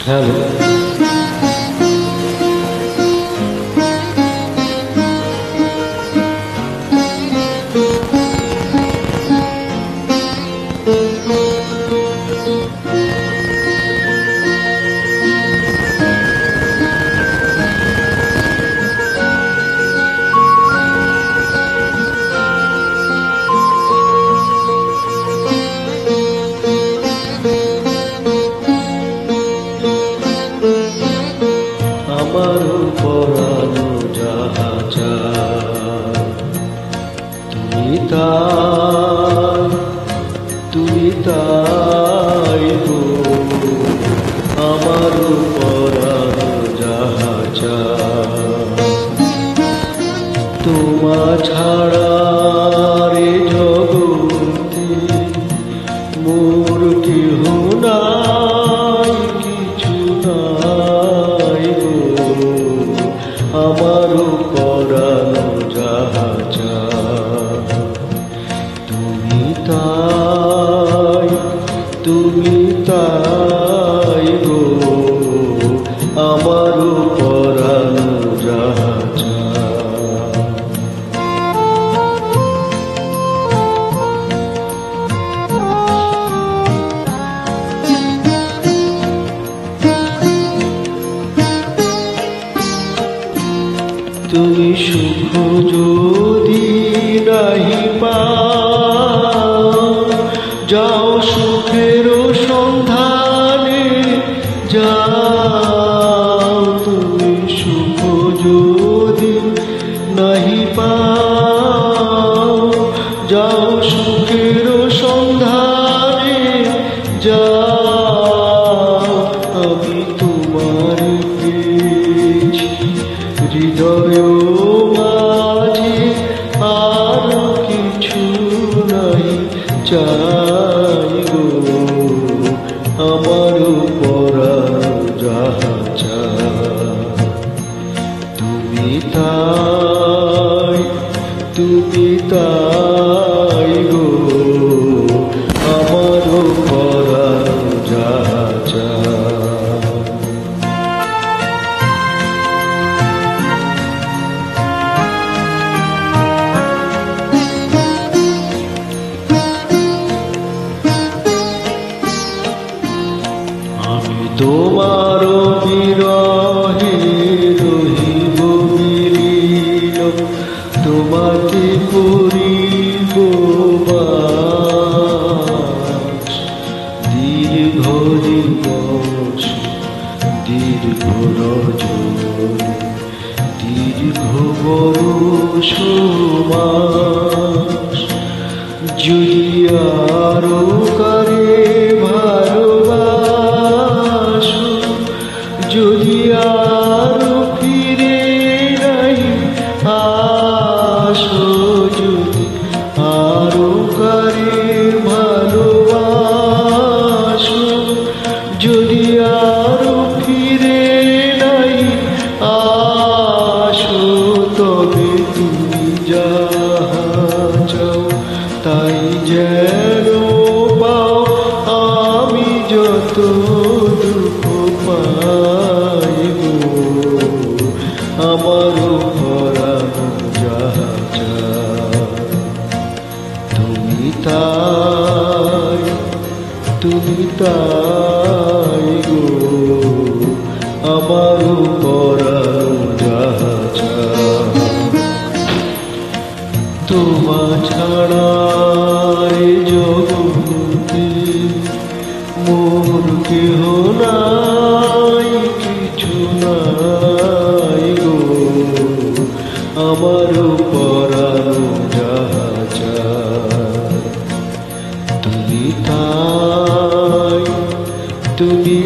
Hello. আমার পরানো যাহা চায় তুমি তাই গো। আমার পরানো যাহা চায় তোমা ছাড়া রে জগতে মোর কেহ নাই, কিছু নাই গো। আমার পরানো যাহা চায় তুমি তাই গো। আমার পরানো যাহা চায় তুমি সুখ যদি নাহি পাও, যাও সুখের সন্ধানে যাও। তুমি সুখ যদি নাহি পাও, যাও সুখের সন্ধানে যাও। আমি তোমার পেয়েছি হৃদয় মাঝে, আর কিছু নাই চাই গো। আমার পরানো যাহা চায় তুমি তাই গো। আমার পরানো যাহা চায় আমি তোমার বিরহে রহিব বিলীন, তোমাকে করিব বাস। দীর্ঘ দিবস দীর্ঘ রজনী, দীর্ঘ বরষ মাস, যদি আরো কারে ভালোবাসো, যদি আরো ফিরে নাই আসো, যদি আরো কারে ভালোবাসো, যদি আরো ফিরে নাই আসো। তবে তুমি যাহা চাও তাই যেন পাও, আমি যত দুঃখ পাই গো। আমার পরানো যাহা চায় তুমি তাই গো। আমার পরানো যাহা চায় তোমা ছাড়া রে জগতে মোর কেহ নাই, কিছু নাই গো। আমার পরানো যাহা চায় তুমি